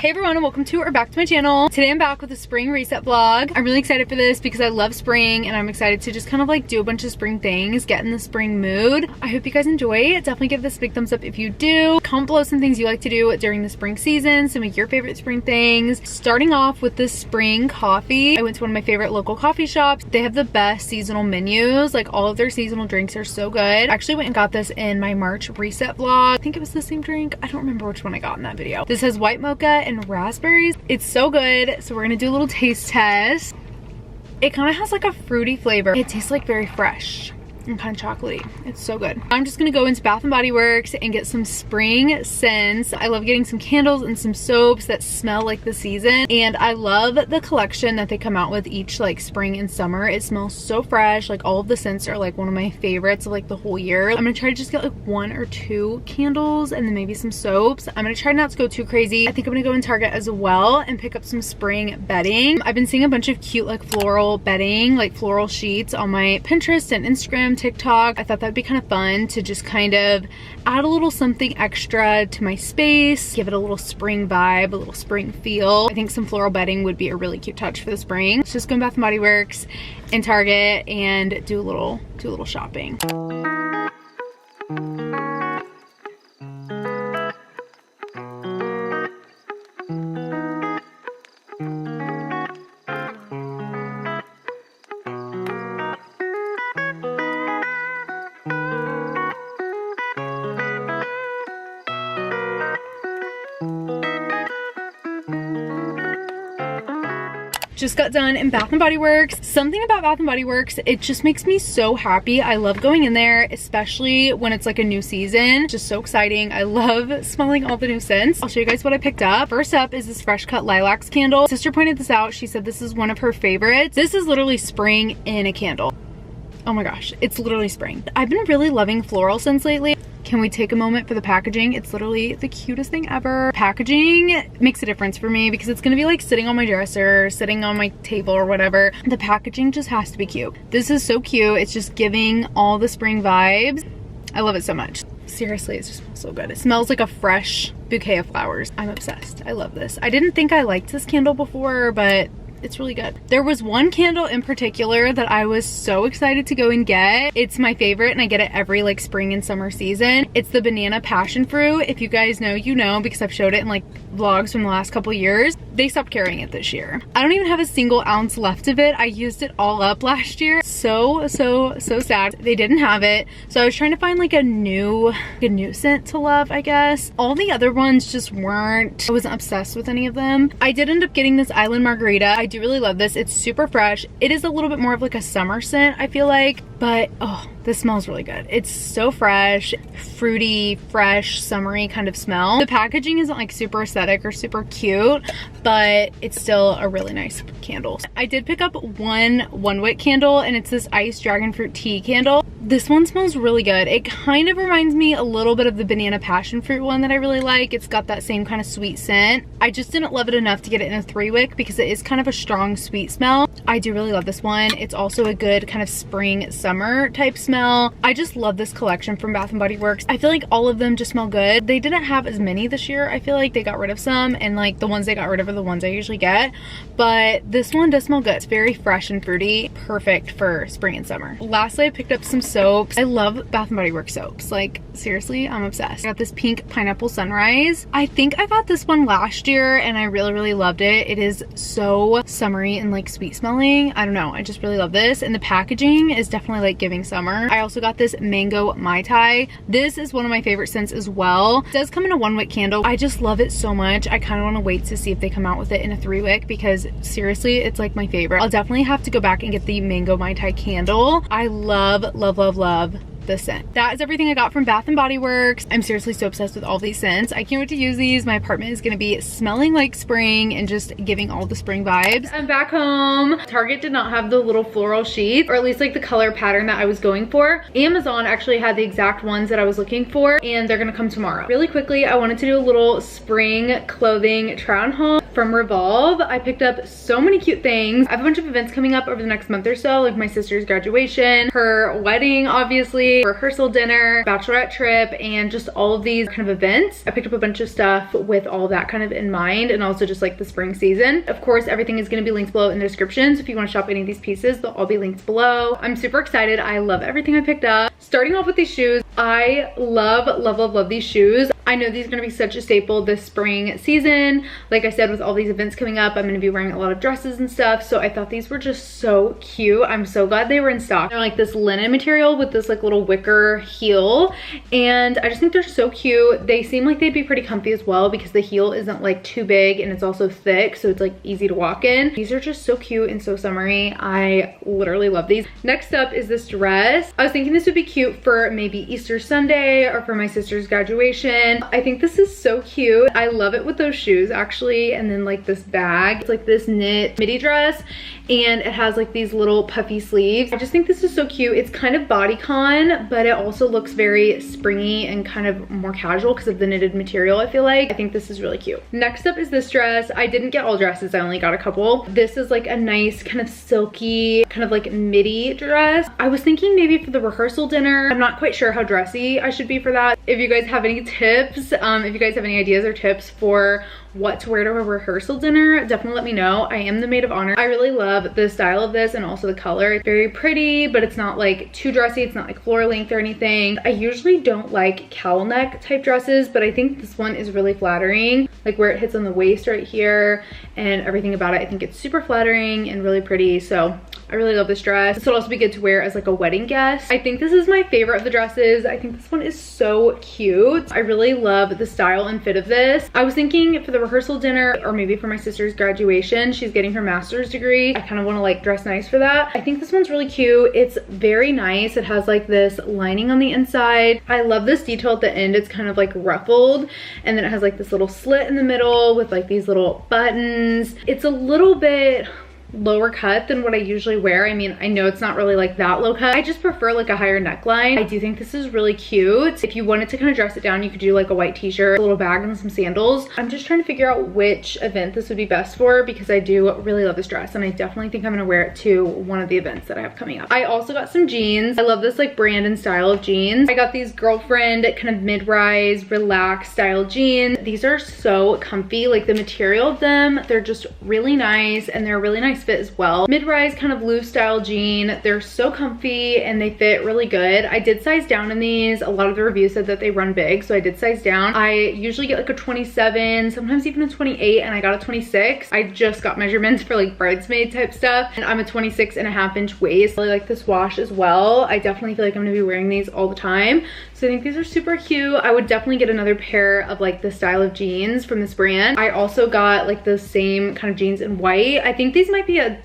Hey everyone, and welcome to or back to my channel. Today I'm back with a spring reset vlog. I'm really excited for this because I love spring and I'm excited to just kind of like do a bunch of spring things, get in the spring mood. I hope you guys enjoy. Definitely give this a big thumbs up if you do. Comment below some things you like to do during the spring season, some of your favorite spring things. Starting off with the spring coffee. I went to one of my favorite local coffee shops. They have the best seasonal menus. Like all of their seasonal drinks are so good. I actually went and got this in my March reset vlog. I think it was the same drink. I don't remember which one I got in that video. This has white mocha and raspberries. It's so good. So we're gonna do a little taste test. It kind of has like a fruity flavor. It tastes like very fresh and kind of chocolatey. It's so good. I'm just gonna go into Bath & Body Works and get some spring scents. I love getting some candles and some soaps that smell like the season, and I love the collection that they come out with each like spring and summer. It smells so fresh. Like all of the scents are like one of my favorites of like the whole year. I'm gonna try to just get like 1 or 2 candles and then maybe some soaps. I'm gonna try not to go too crazy. I think I'm gonna go in Target as well and pick up some spring bedding. I've been seeing a bunch of cute like floral bedding, like floral sheets on my Pinterest and Instagram, TikTok. I thought that'd be kind of fun to just kind of add a little something extra to my space, give it a little spring vibe, a little spring feel. I think some floral bedding would be a really cute touch for the spring. Let's just go to Bath & Body Works and Target and do a little shopping. Just got done in Bath & Body Works. Something about Bath & Body Works, it just makes me so happy. I love going in there, especially when it's like a new season. Just so exciting. I love smelling all the new scents. I'll show you guys what I picked up. First up is this Fresh Cut Lilacs candle. Sister pointed this out. She said this is one of her favorites. This is literally spring in a candle. Oh my gosh, it's literally spring. I've been really loving floral scents lately. Can we take a moment for the packaging? It's literally the cutest thing ever. Packaging makes a difference for me because it's gonna be like sitting on my dresser, sitting on my table or whatever. The packaging just has to be cute. This is so cute. It's just giving all the spring vibes. I love it so much. Seriously, it just smells so good. It smells like a fresh bouquet of flowers. I'm obsessed. I love this. I didn't think I liked this candle before, but it's really good. There was one candle in particular that I was so excited to go and get. It's my favorite and I get it every like spring and summer season. It's the banana passion fruit. If you guys know, you know, because I've showed it in like vlogs from the last couple years. They stopped carrying it this year. I don't even have a single ounce left of it. I used it all up last year. So sad. They didn't have it. So I was trying to find like a new scent to love, I guess. All the other ones just weren't. I wasn't obsessed with any of them. I did end up getting this Island Margarita. I do really love this. It's super fresh. It is a little bit more of like a summer scent, I feel like, but oh, this smells really good. It's so fresh, fruity, fresh, summery kind of smell. The packaging isn't like super aesthetic or super cute, but it's still a really nice candle. I did pick up one wick candle and it's this iced dragon fruit tea candle. This one smells really good. It kind of reminds me a little bit of the banana passion fruit one that I really like. It's got that same kind of sweet scent. I just didn't love it enough to get it in a 3-wick because it is kind of a strong sweet smell. I do really love this one. It's also a good kind of spring summer type smell. I just love this collection from Bath & Body Works. I feel like all of them just smell good. They didn't have as many this year. I feel like they got rid of some, and like the ones they got rid of are the ones I usually get, but this one does smell good. It's very fresh and fruity, perfect for spring and summer. Lastly, I picked up some soaps. I love Bath & Body Works soaps. Like seriously, I'm obsessed. I got this pink pineapple sunrise. I think I got this one last year and I really loved it. It is so summery and like sweet smelling. I don't know, I just really love this, and the packaging is definitely like giving summer. I also got this mango mai tai. This is one of my favorite scents as well. It does come in a 1-wick candle. I just love it so much. I kind of want to wait to see if they come out with it in a 3-wick because seriously, it's like my favorite. I'll definitely have to go back and get the mango mai tai candle. I love the scent. That is everything I got from Bath & Body Works. I'm seriously so obsessed with all these scents. I can't wait to use these. My apartment is gonna be smelling like spring and just giving all the spring vibes. I'm back home. Target did not have the little floral sheets, or at least like the color pattern that I was going for. Amazon actually had the exact ones that I was looking for, and they're gonna come tomorrow. Really quickly, I wanted to do a little spring clothing try on haul. from Revolve. I picked up so many cute things. I have a bunch of events coming up over the next month or so, like my sister's graduation, her wedding, obviously, rehearsal dinner, bachelorette trip, and just all of these kind of events. I picked up a bunch of stuff with all of that kind of in mind, and also just like the spring season. Of course, everything is going to be linked below in the description, so if you want to shop any of these pieces, they'll all be linked below. I'm super excited. I love everything I picked up. Starting off with these shoes, I love these shoes. I know these are going to be such a staple this spring season. Like I said, with all these events coming up, I'm going to be wearing a lot of dresses and stuff, so I thought these were just so cute. I'm so glad they were in stock. They're like this linen material with this like little wicker heel, and I just think they're so cute. They seem like they'd be pretty comfy as well because the heel isn't like too big and it's also thick, so it's like easy to walk in. These are just so cute and so summery. I literally love these. Next up is this dress. I was thinking this would be cute for maybe Easter Sunday or for my sister's graduation. I think this is so cute. I love it with those shoes actually, and then like this bag. It's like this knit midi dress, and it has like these little puffy sleeves. I just think this is so cute. It's kind of bodycon, but it also looks very springy and kind of more casual because of the knitted material, I feel like. I think this is really cute. Next up is this dress. I didn't get all dresses, I only got a couple. This is like a nice kind of silky, kind of like midi dress. I was thinking maybe for the rehearsal dinner. I'm not quite sure how dressy I should be for that. If you guys have any tips, if you guys have any ideas or tips for what to wear to a rehearsal dinner, definitely let me know. I am the maid of honor. I really love the style of this and also the color. It's very pretty, but it's not like too dressy. It's not like floor length or anything. I usually don't like cowl neck type dresses, but I think this one is really flattering. Like where it hits on the waist right here and everything about it. I think it's super flattering and really pretty. So I really love this dress. This would also be good to wear as like a wedding guest. I think this is my favorite of the dresses. I think this one is so cute. I really love the style and fit of this. I was thinking for the rehearsal dinner or maybe for my sister's graduation. She's getting her master's degree. I kind of want to like dress nice for that. I think this one's really cute. It's very nice. It has like this lining on the inside. I love this detail at the end. It's kind of like ruffled, and then it has like this little slit in the middle with like these little buttons. It's a little bit lower cut than what I usually wear. I mean, I know it's not really like that low cut. I just prefer like a higher neckline. I do think this is really cute. If you wanted to kind of dress it down, you could do like a white t-shirt, a little bag, and some sandals. I'm just trying to figure out which event this would be best for because I do really love this dress, and I definitely think I'm gonna wear it to one of the events that I have coming up. I also got some jeans. I love this like brand and style of jeans. I got these girlfriend kind of mid-rise relaxed style jeans. These are so comfy. Like the material of them, they're just really nice, and they're a really nice fit as well. Mid-rise kind of loose style jean. They're so comfy and they fit really good. I did size down in these. A lot of the reviews said that they run big, so I did size down. I usually get like a 27, sometimes even a 28, and I got a 26. I just got measurements for like bridesmaid type stuff, and I'm a 26.5-inch waist. I really like this wash as well. I definitely feel like I'm gonna be wearing these all the time, so I think these are super cute. I would definitely get another pair of like the style of jeans from this brand. I also got like the same kind of jeans in white. I think these might be a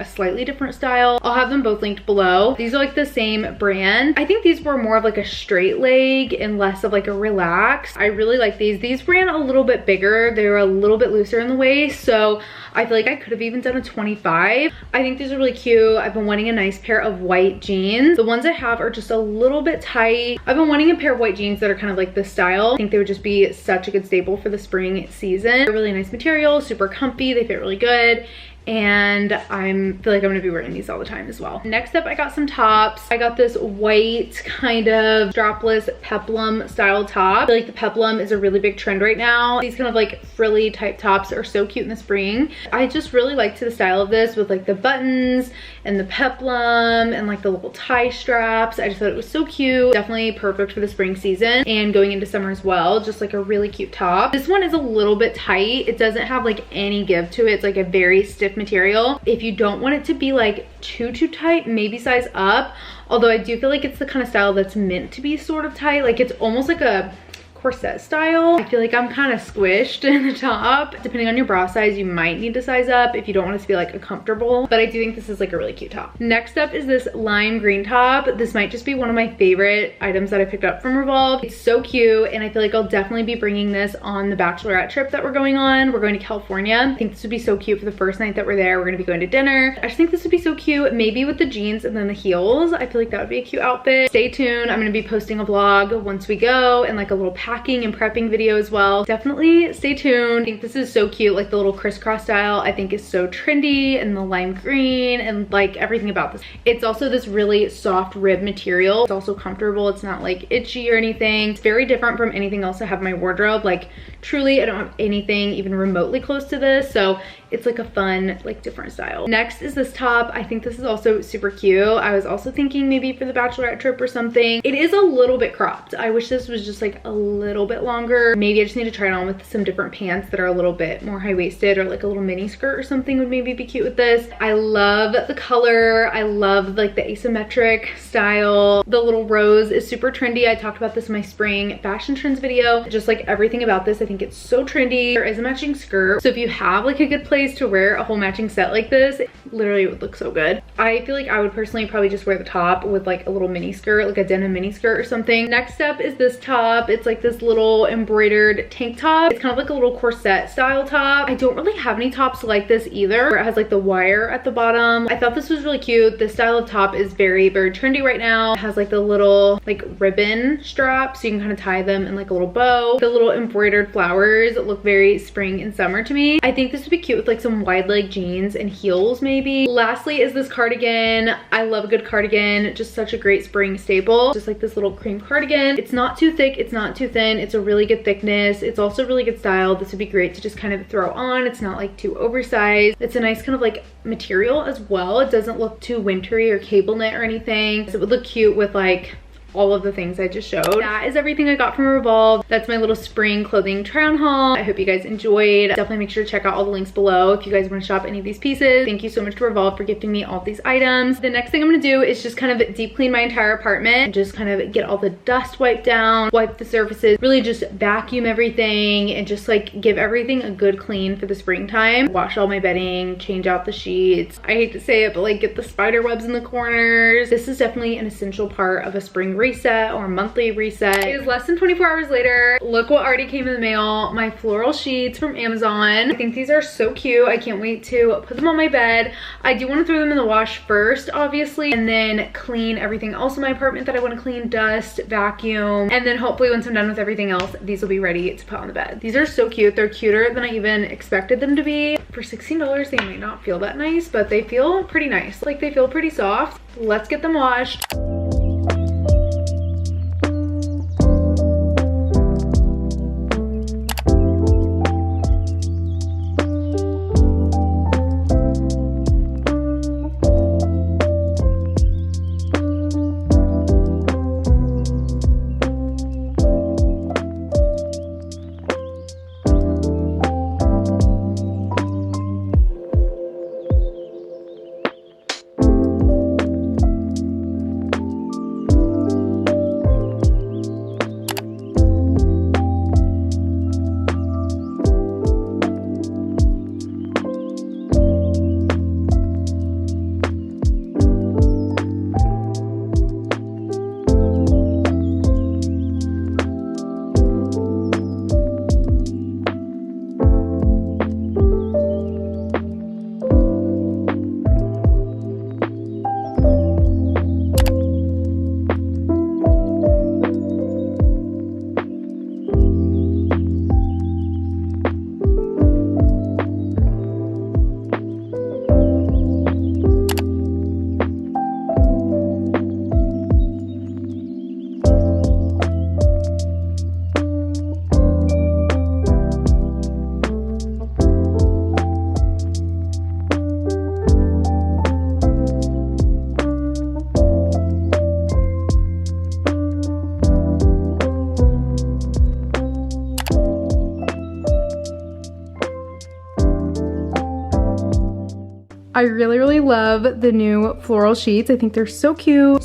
slightly different style. I'll have them both linked below. These are like the same brand. I think these were more of like a straight leg and less of like a relaxed. I really like these. These ran a little bit bigger. They were a little bit looser in the waist, so I feel like I could have even done a 25. I think these are really cute. I've been wanting a nice pair of white jeans. The ones I have are just a little bit tight. I've been wanting a pair of white jeans that are kind of like this style. I think they would just be such a good staple for the spring season. They're really nice material, super comfy. They fit really good, and I feel like I'm gonna be wearing these all the time as well. Next up, I got some tops. I got this white kind of strapless peplum style top. I feel like the peplum is a really big trend right now. These kind of like frilly type tops are so cute in the spring. I just really liked the style of this with like the buttons and the peplum and like the little tie straps. I just thought it was so cute. Definitely perfect for the spring season and going into summer as well. Just like a really cute top. This one is a little bit tight. It doesn't have like any give to it. It's like a very stiff material. If you don't want it to be like too tight, maybe size up. Although I do feel like it's the kind of style that's meant to be sort of tight. Like it's almost like a corset style. I feel like I'm kind of squished in the top. Depending on your bra size, you might need to size up if you don't want it to be like a comfortable, but I do think this is like a really cute top. Next up is this lime green top. This might just be one of my favorite items that I picked up from Revolve. It's so cute, and I feel like I'll definitely be bringing this on the bachelorette trip that we're going on. We're going to California. I think this would be so cute for the first night that we're there. We're gonna be going to dinner. I just think this would be so cute, maybe with the jeans and then the heels. I feel like that would be a cute outfit. Stay tuned. I'm gonna be posting a vlog once we go and like a little pack packing and prepping video as well. Definitely stay tuned. I think this is so cute, like the little crisscross style I think is so trendy, and the lime green and like everything about this. It's also this really soft rib material. It's also comfortable. It's not like itchy or anything. It's very different from anything else I have in my wardrobe. Like truly I don't have anything even remotely close to this, so it's like a fun, like different style. Next is this top. I think this is also super cute. I was also thinking maybe for the bachelorette trip or something. It is a little bit cropped. I wish this was just like a little bit longer. Maybe I just need to try it on with some different pants that are a little bit more high-waisted, or like a little mini skirt or something would maybe be cute with this. I love the color. I love like the asymmetric style. The little rose is super trendy. I talked about this in my spring fashion trends video. Just like everything about this, I think it's so trendy. There is a matching skirt, so if you have like a good place to wear a whole matching set like this, literally it would look so good. I feel like I would personally probably just wear the top with like a little mini skirt, like a denim mini skirt or something. Next up is this top. It's like this little embroidered tank top. It's kind of like a little corset style top. I don't really have any tops like this either, where it has like the wire at the bottom. I thought this was really cute. This style of top is very, very trendy right now. It has like the little like ribbon strap, so you can kind of tie them in like a little bow. The little embroidered flowers look very spring and summer to me. I think this would be cute with like some wide leg jeans and heels maybe. Lastly is this cardigan. I love a good cardigan. Just such a great spring staple. Just like this little cream cardigan. It's not too thick, it's not too thin. It's a really good thickness. It's also really good style. This would be great to just kind of throw on. It's not like too oversized. It's a nice kind of like material as well. It doesn't look too wintry or cable knit or anything. So it would look cute with like all of the things I just showed. That is everything I got from Revolve. That's my little spring clothing try on haul. I hope you guys enjoyed. Definitely make sure to check out all the links below if you guys want to shop any of these pieces. Thank you so much to Revolve for gifting me all of these items. The next thing I'm gonna do is just kind of deep clean my entire apartment and just kind of get all the dust wiped down, wipe the surfaces, really just vacuum everything and just like give everything a good clean for the springtime. Wash all my bedding, change out the sheets. I hate to say it, but like get the spider webs in the corners. This is definitely an essential part of a spring reset or monthly reset. It is less than 24 hours later. Look what already came in the mail. My floral sheets from Amazon. I think these are so cute. I can't wait to put them on my bed. I do want to throw them in the wash first, obviously, and then clean everything else in my apartment that I want to clean, dust, vacuum, and then hopefully once I'm done with everything else, these will be ready to put on the bed. These are so cute. They're cuter than I even expected them to be. For $16, they might not feel that nice, but they feel pretty nice. Like they feel pretty soft. Let's get them washed. I really love the new floral sheets. I think they're so cute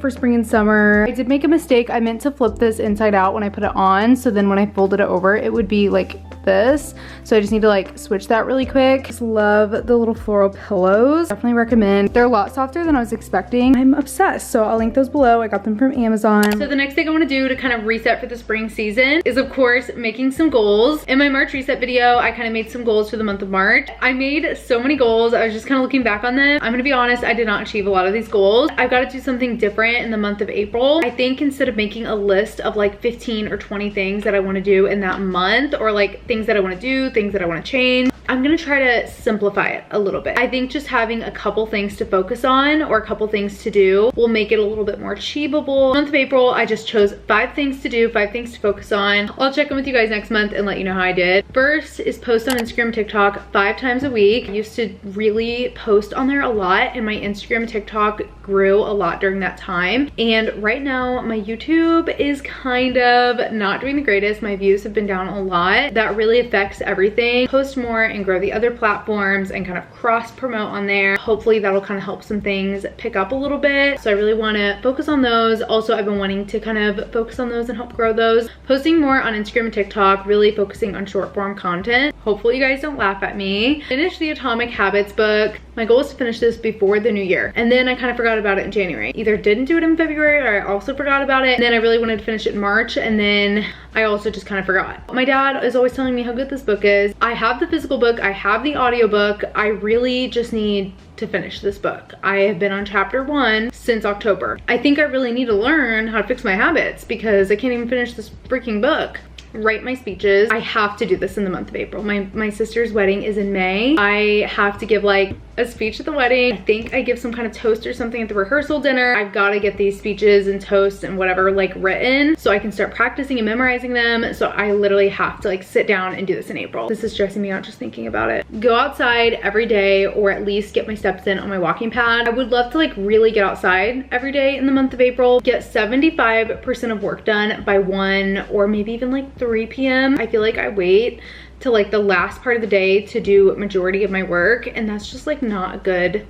for spring and summer. I did make a mistake. I meant to flip this inside out when I put it on, so then when I folded it over, it would be like this. So I just need to like switch that really quick. Just love the little floral pillows. Definitely recommend. They're a lot softer than I was expecting. I'm obsessed. So I'll link those below. I got them from Amazon. So the next thing I want to do to kind of reset for the spring season is of course making some goals. In my March reset video, I kind of made some goals for the month of March. I made so many goals. I was just kind of looking back on them. I'm gonna be honest, I did not achieve a lot of these goals. I've got to do something different in the month of April. I think instead of making a list of like 15 or 20 things that I want to do in that month, or like things that I want to do, things that I want to change, I'm gonna try to simplify it a little bit. I think just having a couple things to focus on or a couple things to do will make it a little bit more achievable. Month of April, I just chose 5 things to do, 5 things to focus on. I'll check in with you guys next month and let you know how I did. First is post on Instagram, TikTok 5 times a week. I used to really post on there a lot, and my Instagram, TikTok grew a lot during that time. And right now my YouTube is kind of not doing the greatest. My views have been down a lot. That really affects everything. Post more and grow the other platforms and kind of cross promote on there. Hopefully that'll kind of help some things pick up a little bit. So I really want to focus on those. Also, I've been wanting to kind of focus on those and help grow those. Posting more on Instagram and TikTok, really focusing on short form content. Hopefully you guys don't laugh at me. Finish the Atomic Habits book. My goal is to finish this before the new year. And then I kind of forgot about it in January. Either didn't do it in February, or I also forgot about it. And then I really wanted to finish it in March, and then I also just kind of forgot. My dad is always telling me how good this book is. I have the physical book, I have the audiobook. I really just need to finish this book. I have been on chapter 1 since October. I think I really need to learn how to fix my habits because I can't even finish this freaking book. Write my speeches. I have to do this in the month of April. My sister's wedding is in May. I have to give like a speech at the wedding. I think I give some kind of toast or something at the rehearsal dinner. I've got to get these speeches and toasts and whatever like written so I can start practicing and memorizing them. So I literally have to like sit down and do this in April. This is stressing me out just thinking about it. Go outside every day, or at least get my steps in on my walking pad. I would love to like really get outside every day in the month of April. Get 75% of work done by 1 or maybe even like 3 p.m. I feel like I wait to like the last part of the day to do majority of my work, and that's just like not a good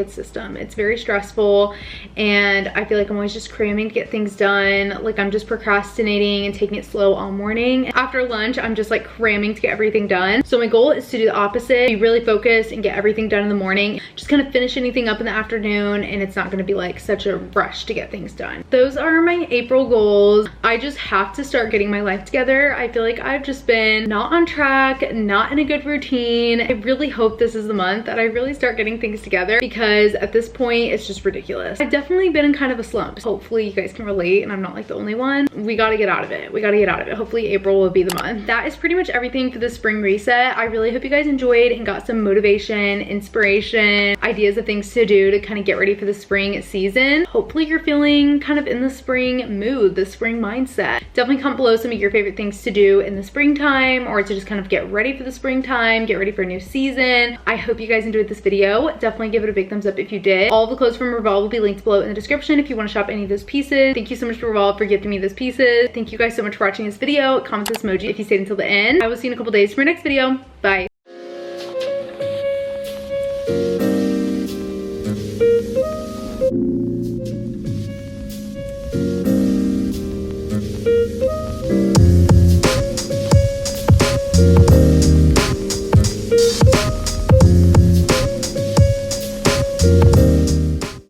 system. It's very stressful, and I feel like I'm always just cramming to get things done. Like I'm just procrastinating and taking it slow all morning. After lunch, I'm just like cramming to get everything done. So my goal is to do the opposite, be really focused and get everything done in the morning. Just kind of finish anything up in the afternoon, and it's not gonna be like such a rush to get things done. Those are my April goals. I just have to start getting my life together. I feel like I've just been not on track, not in a good routine. I really hope this is the month that I really start getting things together, because at this point it's just ridiculous. I've definitely been in kind of a slump. Hopefully you guys can relate and I'm not like the only one. We gotta get out of it. We gotta get out of it. Hopefully April will be the month. That is pretty much everything for the spring reset. I really hope you guys enjoyed and got some motivation, inspiration, ideas of things to do to kind of get ready for the spring season. Hopefully you're feeling kind of in the spring mood, the spring mindset. Definitely comment below some of your favorite things to do in the springtime, or to just kind of get ready for the springtime, get ready for a new season. I hope you guys enjoyed this video. Definitely give it a big thumbs up if you did. All the clothes from Revolve will be linked below in the description if you want to shop any of those pieces. Thank you so much to Revolve for gifting me those pieces. Thank you guys so much for watching this video. Comment this emoji if you stayed until the end. I will see you in a couple days for my next video. Bye.